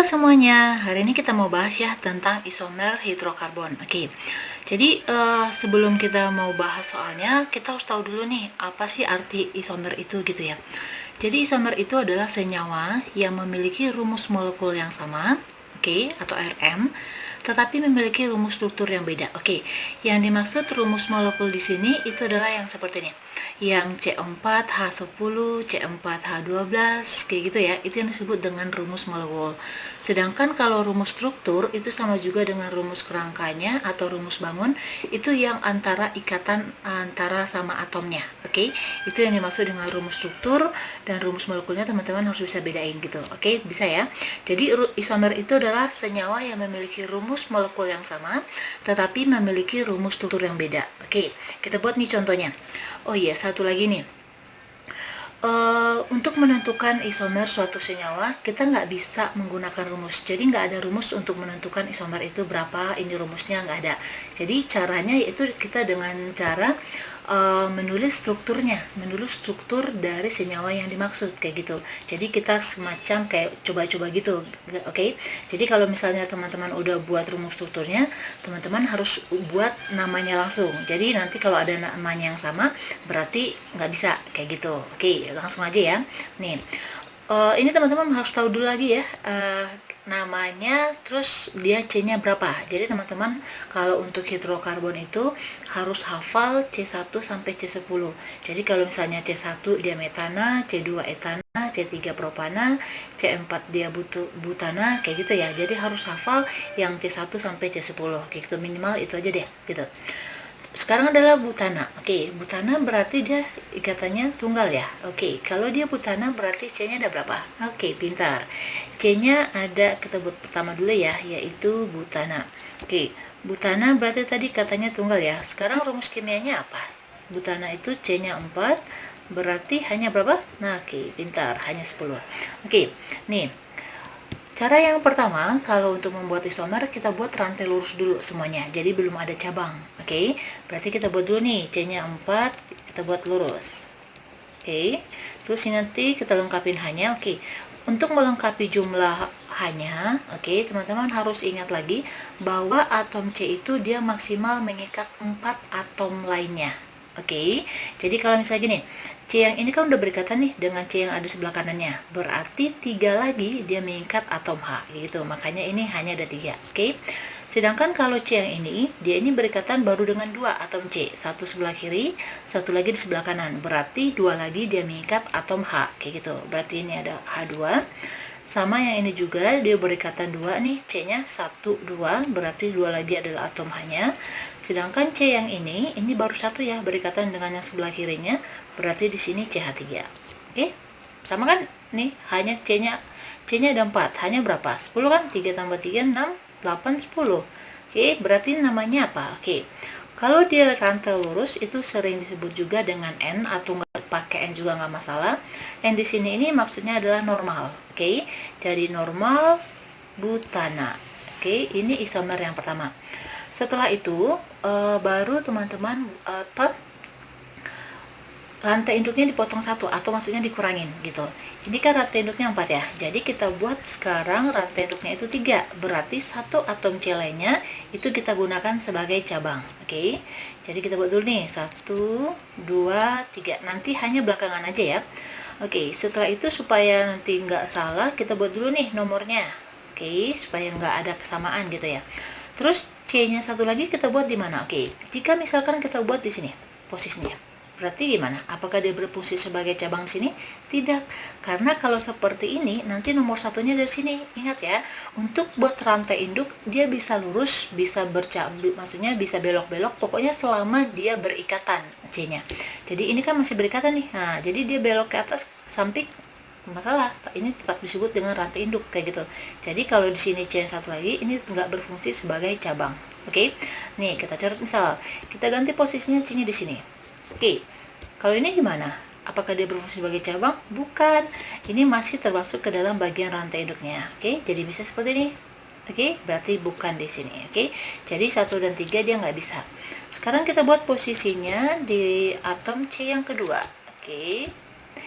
semuanya, hari ini kita mau bahas ya tentang isomer hidrokarbon. Oke, jadi sebelum kita mau bahas soalnya, kita harus tahu dulu nih apa sih arti isomer itu gitu ya. Jadi isomer itu adalah senyawa yang memiliki rumus molekul yang sama, oke, atau RM, tetapi memiliki rumus struktur yang beda. Oke, yang dimaksud rumus molekul di sini itu adalah yang seperti ini. Yang C4H10, C4H12, kayak gitu ya. Itu yang disebut dengan rumus molekul. Sedangkan kalau rumus struktur itu sama juga dengan rumus kerangkanya atau rumus bangun, itu yang antara ikatan antara sama atomnya. Oke, itu yang dimaksud dengan rumus struktur, dan rumus molekulnya teman-teman harus bisa bedain gitu. Oke, bisa ya. Jadi isomer itu adalah senyawa yang memiliki rumus molekul yang sama tetapi memiliki rumus struktur yang beda. Oke, kita buat nih contohnya. Oh iya, satu lagi nih. Untuk menentukan isomer suatu senyawa, kita nggak bisa menggunakan rumus. Jadi nggak ada rumus untuk menentukan isomer itu berapa, ini rumusnya nggak ada. Jadi caranya yaitu kita dengan cara menulis strukturnya, menulis struktur dari senyawa yang dimaksud, kayak gitu. Jadi kita semacam kayak coba-coba gitu, oke? Jadi kalau misalnya teman-teman udah buat rumus strukturnya, teman-teman harus buat namanya langsung. Jadi nanti kalau ada namanya yang sama, berarti nggak bisa, kayak gitu. Oke, langsung aja ya. Nih, ini teman-teman harus tahu dulu lagi ya, namanya, terus dia C-nya berapa. Jadi teman-teman kalau untuk hidrokarbon itu harus hafal C1 sampai C10. Jadi kalau misalnya C1 dia metana, C2 etana, C3 propana, C4 dia butana, kayak gitu ya. Jadi harus hafal yang C1 sampai C10, kayak gitu, minimal itu aja deh gitu. Sekarang adalah butana. Oke, butana berarti dia ikatannya tunggal ya. Oke, kalau dia butana berarti C-nya ada berapa? Oke, pintar. C-nya ada, kita buat pertama dulu ya, yaitu butana. Oke, butana berarti tadi katanya tunggal ya. Sekarang rumus kimianya apa? Butana itu C-nya 4, berarti hanya berapa? Nah, oke, pintar, hanya 10. Oke, nih. Cara yang pertama, kalau untuk membuat isomer, kita buat rantai lurus dulu semuanya. Jadi belum ada cabang. Oke, berarti kita buat dulu nih, C-nya 4, kita buat lurus. Oke, terus ini nanti kita lengkapin hanya. Oke, untuk melengkapi jumlah hanya, oke, teman-teman harus ingat lagi bahwa atom C itu dia maksimal mengikat 4 atom lainnya. Oke, jadi kalau misalnya gini, C yang ini kan udah berikatan nih dengan C yang ada sebelah kanannya, berarti 3 lagi dia mengikat atom H, gitu. Makanya ini hanya ada 3. Oke, sedangkan kalau C yang ini, dia ini berikatan baru dengan 2 atom C, satu sebelah kiri, satu lagi di sebelah kanan, berarti 2 lagi dia mengikat atom H, kayak gitu. Berarti ini ada H2. Sama yang ini juga dia berikatan 2 nih, C-nya 1, 2, berarti 2 lagi adalah atom H-nya. Sedangkan C yang ini baru 1 ya, berikatan dengan yang sebelah kirinya, berarti di sini CH3. Oke? Sama kan? Nih, hanya C-nya ada 4, hanya berapa? 10 kan? 3 tambah 3, 6, 8, 10. Oke, berarti namanya apa? Oke. Kalau dia rantai lurus itu sering disebut juga dengan N, atau nggak pakai N juga nggak masalah. N di sini ini maksudnya adalah normal. Oke, jadi normal butana. Oke, ini isomer yang pertama. Setelah itu baru teman-teman rantai induknya dipotong satu, atau maksudnya dikurangin gitu. Ini kan rantai induknya 4 ya, jadi kita buat sekarang rantai induknya itu 3, berarti satu atom C lainnya itu kita gunakan sebagai cabang. Oke, jadi kita buat dulu nih 1, 2, 3, nanti hanya belakangan aja ya. Oke, setelah itu supaya nanti nggak salah, kita buat dulu nih nomornya. Oke, supaya nggak ada kesamaan gitu ya. Terus C-nya satu lagi kita buat di mana? Oke, jika misalkan kita buat di sini posisinya, berarti gimana? Apakah dia berfungsi sebagai cabang di sini? Tidak, karena kalau seperti ini nanti nomor satunya dari sini. Ingat ya, untuk buat rantai induk dia bisa lurus, bisa maksudnya bisa belok-belok, pokoknya selama dia berikatan C-nya. Jadi ini kan masih berikatan nih. Nah, jadi dia belok ke atas samping, masalah, ini tetap disebut dengan rantai induk kayak gitu. Jadi kalau di sini C yang satu lagi ini nggak berfungsi sebagai cabang. Oke, nih kita catat misal kita ganti posisinya C-nya di sini. Oke, kalau ini gimana? Apakah dia berfungsi sebagai cabang? Bukan. Ini masih termasuk ke dalam bagian rantai induknya. Oke, jadi bisa seperti ini. Oke, berarti bukan di sini. Oke, jadi 1 dan 3 dia nggak bisa. Sekarang kita buat posisinya di atom C yang kedua. Oke,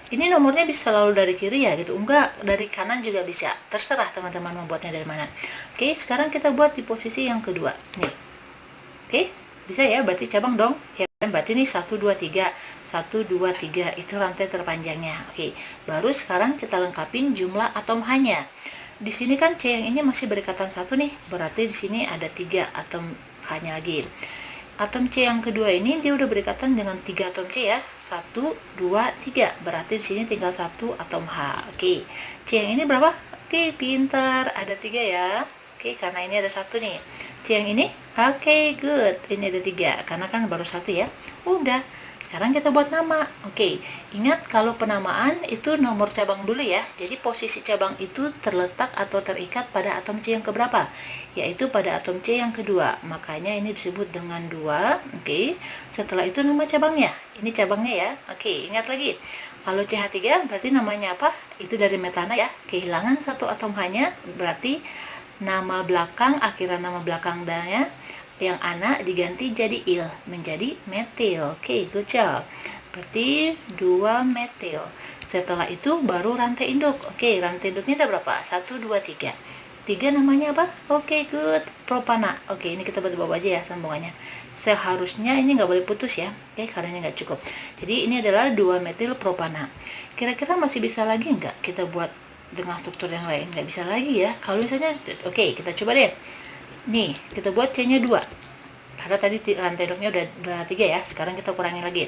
Ini nomornya bisa selalu dari kiri ya gitu, enggak dari kanan juga bisa, terserah teman-teman membuatnya dari mana. Oke, sekarang kita buat di posisi yang kedua nih. Oke, bisa ya, berarti cabang dong ya kan, berarti ini 1 2 3 1 2 3 itu rantai terpanjangnya. Oke, baru sekarang kita lengkapin jumlah atom H-nya. Di sini kan C yang ini masih berikatan satu nih, berarti di sini ada 3 atom H-nya lagi. Atom C yang kedua ini dia udah berikatan dengan 3 atom C ya. 1 2 3. Berarti di sini tinggal 1 atom H. Oke. C yang ini berapa? Oke, pintar. Ada 3 ya. Oke, karena ini ada 1 nih. C yang ini? Oke, good. Ini ada 3 karena kan baru 1 ya. Udah. Sekarang kita buat nama. Oke, ingat kalau penamaan itu nomor cabang dulu ya. Jadi posisi cabang itu terletak atau terikat pada atom C yang keberapa? Yaitu pada atom C yang kedua. Makanya ini disebut dengan 2. Oke, setelah itu nama cabangnya. Ini cabangnya ya. Oke, ingat lagi. Kalau CH3 berarti namanya apa? Itu dari metana ya. Kehilangan satu atom H-nya berarti nama belakang, akhiran nama belakangnya yang ana diganti jadi il, menjadi metil. Oke, good job. Berarti 2 metil. Setelah itu baru rantai induk. Oke, rantai induknya ada berapa? 1 2 3. 3 namanya apa? Oke, good. Propana. Oke, ini kita bawa aja ya sambungannya. Seharusnya ini nggak boleh putus ya. Oke, karena ini nggak cukup. Jadi ini adalah 2 metil propana. Kira-kira masih bisa lagi nggak kita buat dengan struktur yang lain? Nggak bisa lagi ya. Kalau misalnya, oke, kita coba deh. Nih, kita buat C-nya 2. Karena tadi rantai induknya udah 3 ya. Sekarang kita kurangi lagi.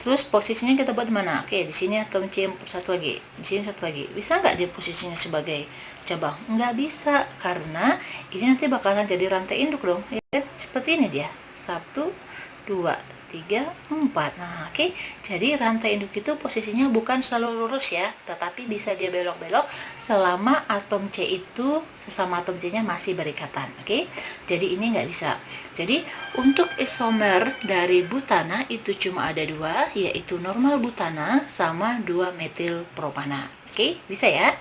Terus posisinya kita buat mana? Oke, di sini atom C satu lagi. Di sini satu lagi. Bisa nggak di posisinya sebagai cabang? Nggak bisa, karena ini nanti bakalan jadi rantai induk dong. Ya, seperti ini dia. 1, 2, 3, 4. Nah, oke. Jadi rantai induk itu posisinya bukan selalu lurus ya, tetapi bisa dia belok-belok selama atom C itu sesama atom C-nya masih berikatan. Oke. Jadi ini nggak bisa. Jadi untuk isomer dari butana itu cuma ada 2, yaitu normal butana sama 2 metil propana. Oke, bisa ya?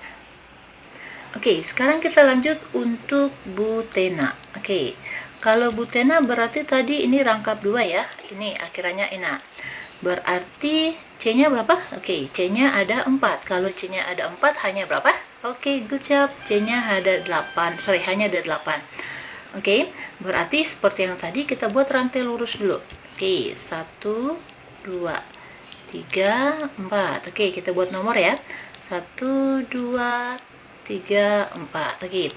Oke, sekarang kita lanjut untuk butena. Oke. Kalau butena berarti tadi ini rangkap 2 ya. Ini akhirannya ena. Berarti C-nya berapa? Oke, C-nya ada 4. Kalau C-nya ada 4, hanya berapa? Oke, good job. C-nya ada 8. Hanya ada 8. Oke, berarti seperti yang tadi kita buat rantai lurus dulu. Oke, 1, 2, 3, 4. Oke, kita buat nomor ya. 1, 2, 3, 4. Oke.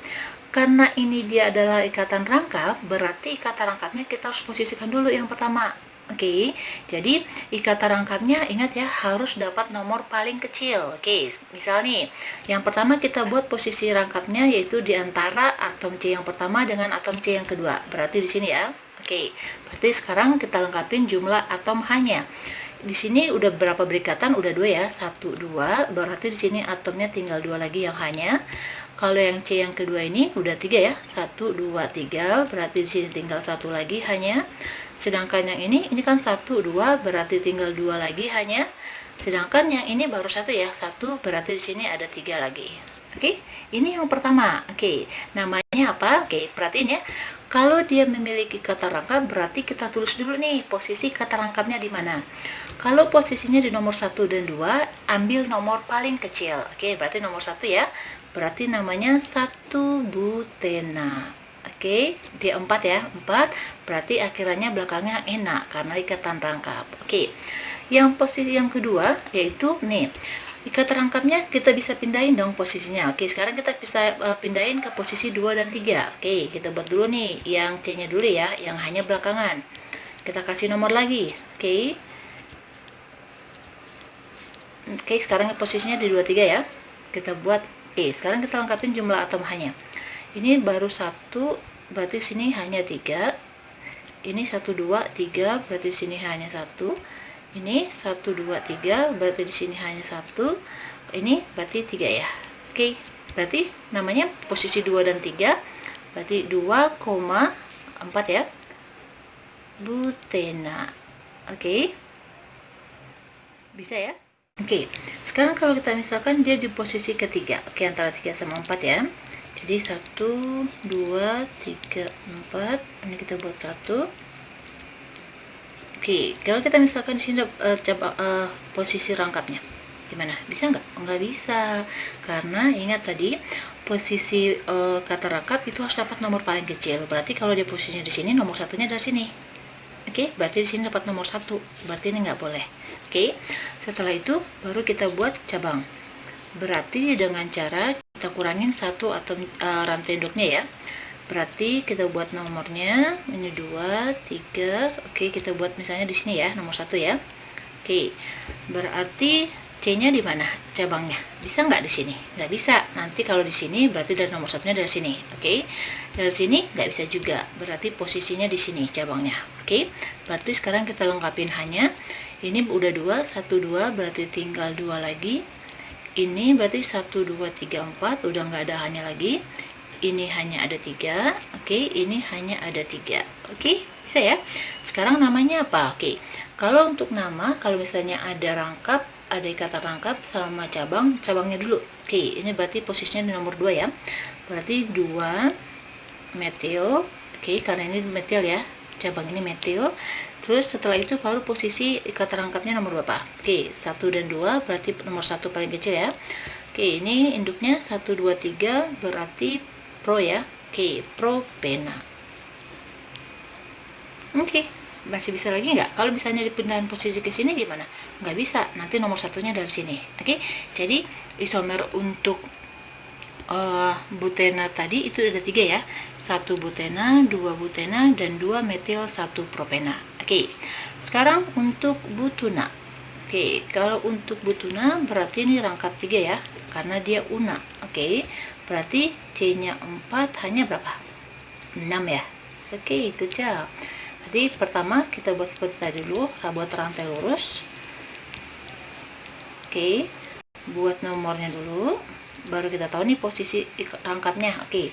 Karena ini dia adalah ikatan rangkap, berarti ikatan rangkapnya kita harus posisikan dulu yang pertama. Oke, jadi ikatan rangkapnya ingat ya, harus dapat nomor paling kecil. Oke, misal nih, yang pertama kita buat posisi rangkapnya yaitu di antara atom C yang pertama dengan atom C yang kedua. Berarti di sini ya. Oke, berarti sekarang kita lengkapin jumlah atom H-nya. Di sini udah berapa berikatan? Udah 2 ya, 1, 2. Berarti di sini atomnya tinggal 2 lagi yang H-nya. Kalau yang C yang kedua ini udah 3 ya, 1, 2, 3. Berarti di sini tinggal 1 lagi hanya. Sedangkan yang ini kan 1, 2. Berarti tinggal 2 lagi hanya. Sedangkan yang ini baru 1 ya, 1. Berarti di sini ada 3 lagi. Oke, ini yang pertama. Oke, namanya apa? Oke, perhatiin ya. Kalau dia memiliki kata rangkap, berarti kita tulis dulu nih posisi kata rangkapnya di mana. Kalau posisinya di nomor 1 dan 2, ambil nomor paling kecil. Oke, berarti nomor 1 ya. Berarti namanya 1 butena. Oke, dia 4 ya. 4 berarti akhirannya belakangnya ena karena ikatan rangkap. Oke. Yang posisi yang kedua yaitu nih. Ikatan rangkapnya kita bisa pindahin dong posisinya. Oke, sekarang kita bisa pindahin ke posisi 2 dan 3. Oke, kita buat dulu nih yang C-nya dulu ya, yang hanya belakangan. Kita kasih nomor lagi. Oke. Oke, sekarang posisinya di 23 ya. Kita buat. Oke, sekarang kita lengkapin jumlah atom H-nya. Ini baru 1, berarti sini hanya 3. Ini 1, 2, 3, berarti di sini hanya 1. Ini 1, 2, 3, berarti di sini hanya 1. Ini berarti 3 ya. Oke, berarti namanya posisi 2 dan 3, berarti 2,4 ya. Butena. Oke. Bisa ya? Oke, sekarang kalau kita misalkan dia di posisi ketiga. Oke, antara 3 sama 4 ya. Jadi 1, 2, 3, 4. Ini kita buat 1. Oke, kalau kita misalkan di sini posisi rangkapnya, gimana? Bisa nggak? Nggak bisa, karena ingat tadi posisi kata rangkap itu harus dapat nomor paling kecil. Berarti kalau dia posisinya di sini, nomor satunya dari sini. Oke, berarti di sini dapat nomor 1. Berarti ini nggak boleh. Oke, setelah itu baru kita buat cabang. Berarti dengan cara kita kurangin satu atau rantai induknya ya. Berarti kita buat nomornya ini 2, 3. Oke, kita buat misalnya di sini ya, nomor 1 ya. Oke. Berarti C-nya di mana? Cabangnya. Bisa nggak di sini? Nggak bisa. Nanti kalau di sini berarti dari nomor satunya dari sini. Oke. Dari sini nggak bisa juga. Berarti posisinya di sini cabangnya. Oke. Berarti sekarang kita lengkapin hanya ini udah 2, 1, 2 berarti tinggal 2 lagi. Ini berarti 1, 2, 3, 4 udah nggak ada hanya lagi. Ini hanya ada 3. Oke, ini hanya ada 3. Oke, bisa ya. Sekarang namanya apa? Oke, kalau untuk nama, kalau misalnya ada rangkap, ada ikatan rangkap sama cabang, cabangnya dulu. Oke, ini berarti posisinya di nomor 2 ya. Berarti 2 metil. Oke, karena ini metil ya, cabang ini metil. Terus setelah itu baru posisi ikatan rangkapnya nomor berapa? Oke, 1 dan 2 berarti nomor 1 paling kecil ya. Oke, ini induknya 1, 2, 3 berarti pro ya. Oke, propena. Oke, masih bisa lagi nggak? Kalau misalnya dipindahin posisi ke sini gimana? Nggak bisa, nanti nomor satunya dari sini. Oke, jadi isomer untuk butena tadi itu ada 3 ya. 1 butena, 2 butena, dan 2 metil 1 propena. Oke, sekarang untuk butuna. Oke, kalau untuk butuna berarti ini rangkap 3 ya, karena dia una. Oke, berarti C-nya 4 hanya berapa? 6 ya. Oke, good job. Jadi pertama kita buat seperti tadi dulu, buat rantai lurus. Oke, buat nomornya dulu, baru kita tahu nih posisi rangkapnya. Oke,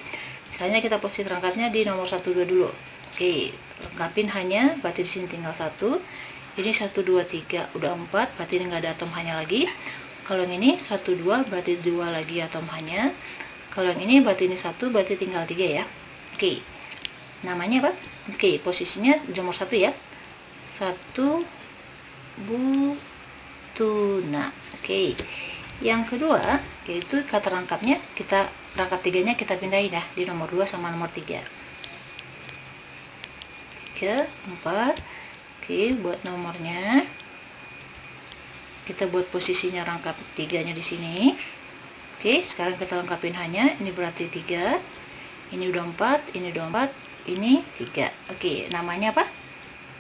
misalnya kita posisi rangkapnya di nomor 1, 2 dulu. Oke, lengkapin hanya, berarti di sini tinggal 1. Ini 1, 2, 3 udah 4, berarti ini nggak ada atom hanya lagi. Kalau yang ini 1, 2 berarti 2 lagi atom hanya. Kalau yang ini berarti ini 1, berarti tinggal 3 ya. Oke, namanya apa? Oke, posisinya nomor 1 ya. 1 butuna. Oke, yang kedua yaitu kata rangkapnya, kita rangkap 3-nya kita pindahin ya di nomor 2 sama nomor 3. 3, 4. Oke, buat nomornya kita buat posisinya rangkap 3-nya di sini. Oke, sekarang kita lengkapin hanya, ini berarti 3, ini udah 4, ini udah 4, ini 3. Oke, namanya apa?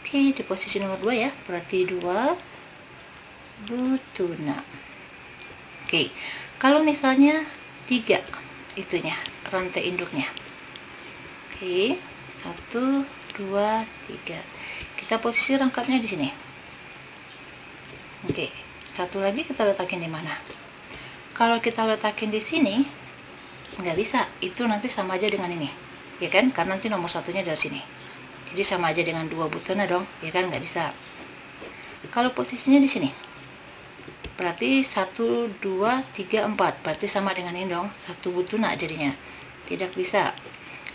Oke, di posisi nomor 2 ya, berarti 2 butuna. Oke, kalau misalnya 3 itunya, rantai induknya. Oke, 1, 2, 3. Kita posisi rangkapnya di sini. Oke, satu lagi kita letakin di mana? Kalau kita letakin di sini, nggak bisa. Itu nanti sama aja dengan ini, ya kan? Karena nanti nomor satunya dari sini. Jadi sama aja dengan 2 butana dong, ya kan? Nggak bisa. Kalau posisinya di sini, berarti 1, 2, 3, 4. Berarti sama dengan ini dong, 1 butuna jadinya. Tidak bisa.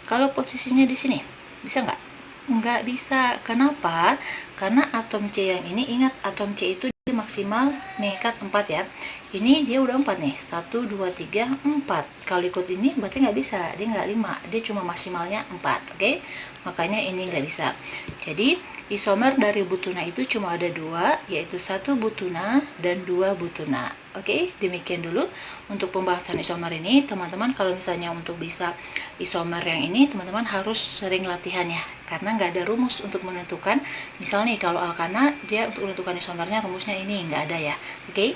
Kalau posisinya di sini, bisa nggak? Nggak bisa. Kenapa? Karena atom C yang ini, ingat atom C itu maksimal mengikat 4 ya. Ini dia udah 4 nih, 1, 2, 3, 4. Kalau ikut ini berarti nggak bisa, dia nggak 5, dia cuma maksimalnya 4. Oke, makanya ini nggak bisa. Jadi isomer dari butuna itu cuma ada 2, yaitu 1 butuna dan 2 butuna. Oke, demikian dulu untuk pembahasan isomer ini. Teman-teman kalau misalnya untuk bisa isomer yang ini, teman-teman harus sering latihan ya, karena nggak ada rumus untuk menentukan. Misalnya nih kalau alkana, dia untuk menentukan isomernya rumusnya ini nggak ada ya. Oke,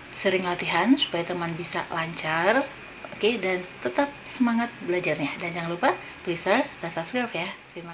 sering latihan supaya teman bisa lancar. Oke, dan tetap semangat belajarnya. Dan jangan lupa please share dan subscribe ya. Terima kasih.